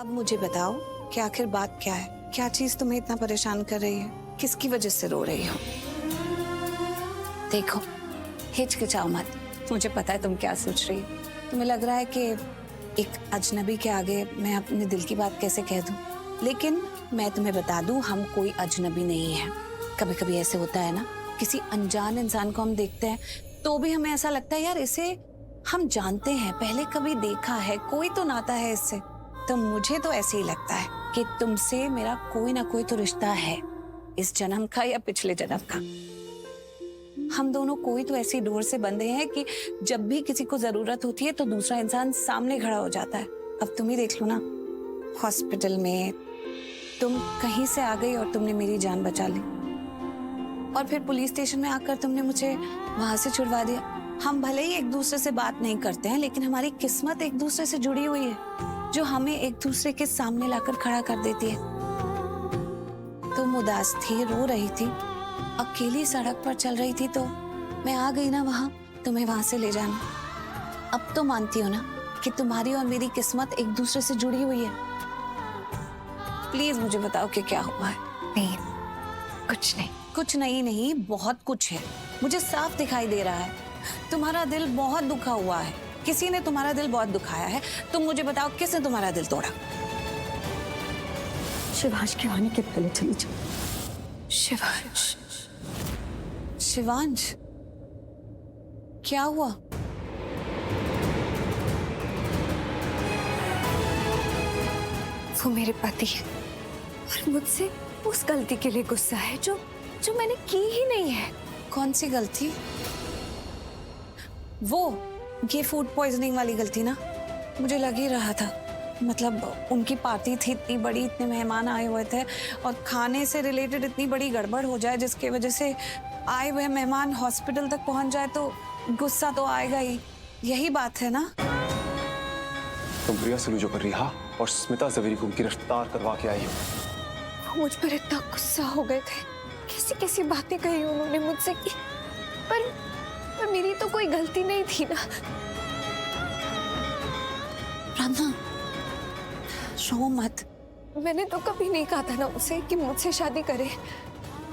अब मुझे बताओ कि आखिर बात क्या है? क्या चीज तुम्हें इतना परेशान कर रही है? किसकी वजह से रो रही हो? देखो, हिचकिचाओ मत। मुझे पता है तुम क्या सोच रही हो। तुम्हें लग रहा है कि एक अजनबी के आगे मैं अपने दिल की बात कैसे कह दूं? लेकिन मैं तुम्हें बता दूं, हम कोई अजनबी नहीं है। कभी कभी ऐसे होता है ना, किसी अनजान इंसान को हम देखते हैं तो भी हमें ऐसा लगता है यार इसे हम जानते हैं, पहले कभी देखा है, कोई तो नाता है इससे। तो मुझे तो ऐसे ही लगता है कि तुमसे मेरा कोई ना कोई तो रिश्ता है, इस जन्म का या पिछले जन्म का। हम दोनों कोई तो ऐसी डोर से बंधे हैं कि जब भी किसी को जरूरत होती है तो दूसरा इंसान सामने खड़ा हो जाता है। अब तुम ही देख लो ना, हॉस्पिटल में तुम कहीं से आ गई और तुमने मेरी जान बचा ली, और फिर पुलिस स्टेशन में आकर तुमने मुझे वहां से छुड़वा दिया। हम भले ही एक दूसरे से बात नहीं करते हैं, लेकिन हमारी किस्मत एक दूसरे से जुड़ी हुई है, जो हमें एक दूसरे के सामने लाकर खड़ा कर देती है। तुम उदास थी, रो रही थी, अकेली सड़क पर चल रही थी, तो मैं आ गई ना वहां तुम्हें वहां से ले जाना। अब तो मानती हो ना कि तुम्हारी और मेरी किस्मत एक दूसरे से जुड़ी हुई है? प्लीज मुझे बताओ कि क्या हुआ है। नहीं, कुछ नहीं। कुछ नहीं, नहीं बहुत कुछ है। मुझे साफ दिखाई दे रहा है तुम्हारा दिल बहुत दुखा हुआ है। किसी ने तुम्हारा दिल बहुत दुखाया है। तुम मुझे बताओ, किसने तुम्हारा दिल तोड़ा? शिवांश के आने के पहले चली जाओ। शिवांश? शिवांश क्या हुआ? वो मेरे पति है और मुझसे उस गलती के लिए गुस्सा है जो मैंने की ही नहीं है। कौन सी गलती? वो ये फूड पॉइजनिंग वाली गलती ना? मुझे लग ही रहा था। मतलब उनकी पार्टी थी इतनी बड़ी, इतने मेहमान आए हुए थे, और खाने से रिलेटेड इतनी बड़ी गड़बड़ हो जाए जिसकी वजह से आए हुए मेहमान हॉस्पिटल तक पहुंच जाए तो गुस्सा तो आएगा ही। यही बात है ना? तुम प्रिया सलूजो पर रिहा और स्मिता जवेरी को गिरफ्तार करवा के आई हो। वो मुझ पर इतना गुस्सा हो गए थे, कैसी कैसी बातें कही उन्होंने मुझसे की, पर मेरी तो कोई गलती नहीं थी ना। राधा, रो मत। मैंने तो कभी नहीं कहा था ना उनसे कि मुझसे शादी करे।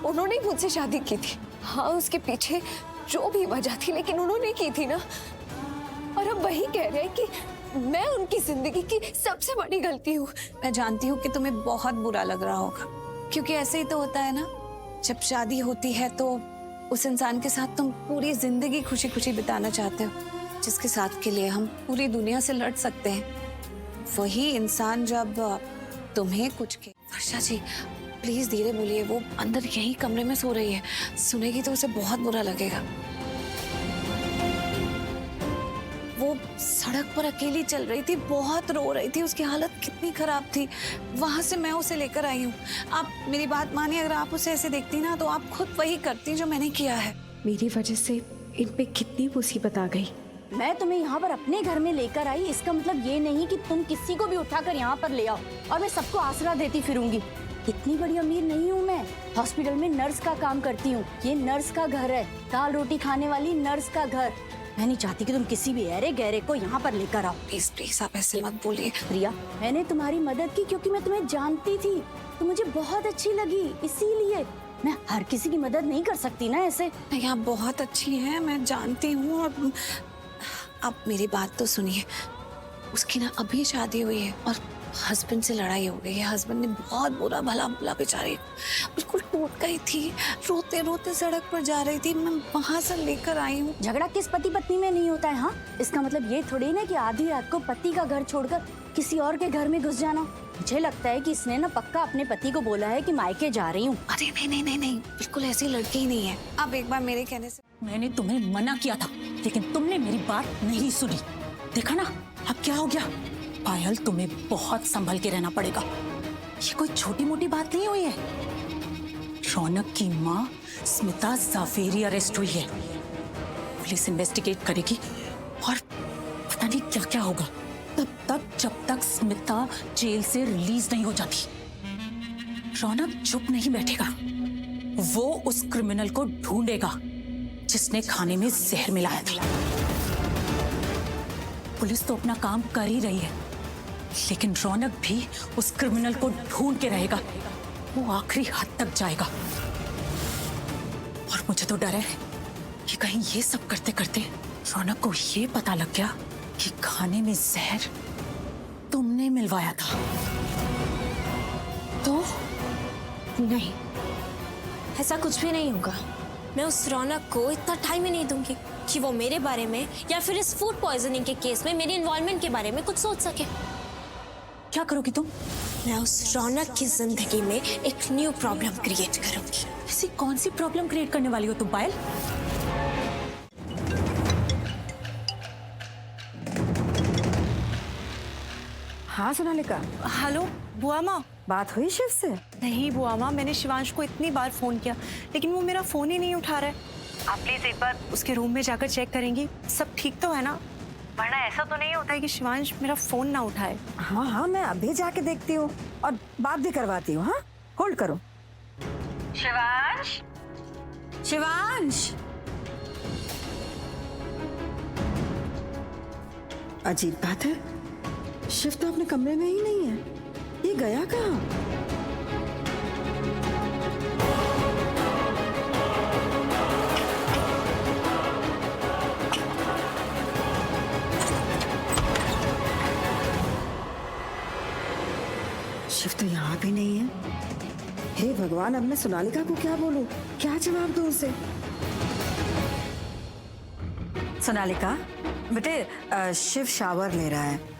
उन्होंने मुझसे शादी की थी। हाँ, उसके पीछे जो भी वजह थी, लेकिन उन्होंने की थी ना। और अब वही कह रहे हैं कि मैं उनकी जिंदगी की सबसे बड़ी गलती हूँ। मैं जानती हूँ कि तुम्हें बहुत बुरा लग रहा होगा, क्योंकि ऐसे ही तो होता है ना, जब शादी होती है तो उस इंसान के साथ तुम पूरी जिंदगी खुशी खुशी बिताना चाहते हो, जिसके साथ के लिए हम पूरी दुनिया से लड़ सकते हैं। वही इंसान जब तुम्हें कुछ के... वर्षा जी प्लीज धीरे बोलिए, वो अंदर यही कमरे में सो रही है, सुनेगी तो उसे बहुत बुरा लगेगा। वो सड़क पर अकेली चल रही थी, बहुत रो रही थी, उसकी हालत कितनी खराब थी। वहां से मैं उसे लेकर आई हूँ। आप मेरी बात मानिए, अगर आप उसे ऐसे देखती ना तो आप खुद वही करती जो मैंने किया है। मेरी वजह से इन पे कितनी मुसीबत आ गई। मैं तुम्हें यहाँ पर अपने घर में लेकर आई, इसका मतलब ये नहीं कि तुम किसी को भी उठाकर यहाँ पर ले आओ और मैं सबको आसरा देती फिरूंगी। इतनी बड़ी अमीर नहीं हूँ मैं। हॉस्पिटल में नर्स का काम करती हूँ। ये नर्स का घर है, दाल रोटी खाने वाली नर्स का घर। मैं नहीं चाहती कि तुम किसी भी ऐरे गहरे को यहाँ पर लेकर आओ। प्लीज प्लीज आप ऐसे मत बोलिए। प्रिया, मैंने तुम्हारी मदद की क्योंकि मैं तुम्हें जानती थी, तो मुझे बहुत अच्छी लगी, इसीलिए। मैं हर किसी की मदद नहीं कर सकती ना ऐसे। नहीं, आप बहुत अच्छी हैं, मैं जानती हूँ। और आप मेरी बात तो सुनिए। उसकी ना अभी शादी हुई है और हस्बैंड से लड़ाई हो गई है। हस्बैंड ने बहुत बुरा भला बुला, बेचारी बिल्कुल टूट गई थी, रोते रोते सड़क पर जा रही थी। मैं वहां से लेकर आई हूँ। झगड़ा किस पति पत्नी में नहीं होता है? हाँ, इसका मतलब ये थोड़ी ना कि आधी रात को पति का घर छोड़कर किसी और के घर में घुस जाना। मुझे लगता है कि इसने ना पक्का अपने पति को बोला है कि मायके जा रही हूँ। अरे नहीं नहीं नहीं नहीं, बिल्कुल ऐसी लड़की ही नहीं है। अब एक बार मेरे कहने से... मैंने तुम्हें मना किया था, लेकिन तुमने मेरी बात नहीं सुनी। देखा ना अब क्या हो गया। पायल, तुम्हें बहुत संभल के रहना पड़ेगा। ये कोई छोटी मोटी बात नहीं हुई है। रौनक की माँ स्मिता जावेरी अरेस्ट हुई है। पुलिस इन्वेस्टिगेट करेगी और पता नहीं क्या क्या होगा, तब तक जब तक स्मिता जेल से रिलीज नहीं हो जाती। रौनक चुप नहीं बैठेगा, वो उस क्रिमिनल को ढूंढेगा जिसने खाने में जहर मिलाया था। पुलिस तो अपना काम कर ही रही है, लेकिन रौनक भी उस क्रिमिनल को ढूंढ के रहेगा, वो आखिरी हद तक जाएगा। और मुझे तो डर है कि कहीं ये सब करते करते रौनक को ये पता लग गया कि खाने में जहर तुमने मिलवाया था। तो नहीं, ऐसा कुछ भी नहीं होगा। मैं उस रौनक को इतना टाइम ही नहीं दूंगी कि वो मेरे बारे में या फिर इस फूड पॉइजनिंग के केस में मेरी इन्वॉल्वमेंट के बारे में कुछ सोच सके। क्या करोगी तुम? मैं उस रौनक की जिंदगी में एक न्यू प्रॉब्लम क्रिएट करूंगी। ऐसी कौन सी प्रॉब्लम क्रिएट करने वाली हो तुम पायल? हाँ सोनालिका, हेलो बुआ माँ। बात हुई शिव से? नहीं बुआ माँ, मैंने शिवांश को इतनी बार फोन किया लेकिन वो मेरा फोन ही नहीं उठा रहा है। आप प्लीज एक बार उसके रूम में जाकर चेक करेंगी, सब ठीक तो है ना? वरना ऐसा तो नहीं होता है कि शिवांश मेरा फोन ना उठाए। हाँ हाँ, मैं अभी जाके देखती हूँ और बात भी करवाती हूँ। हाँ, होल्ड करो। शिवांश, शिवांश। अजीब बात है, शिव तो अपने कमरे में ही नहीं है। ये गया कहाँ? शिव तो यहाँ भी नहीं है। हे भगवान, अब मैं सोनालिका को क्या बोलूं? क्या जवाब दूं उसे? सोनालिका बेटे, शिव शावर ले रहा है।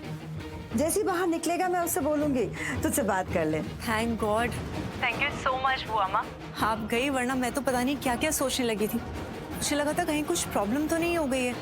जैसे ही बाहर निकलेगा मैं उससे बोलूंगी तुझसे बात कर ले। Thank God, thank you so much बुआ माँ, आप गई, वरना मैं तो पता नहीं क्या क्या सोचने लगी थी। मुझे लगा था कहीं कुछ प्रॉब्लम तो नहीं हो गई है।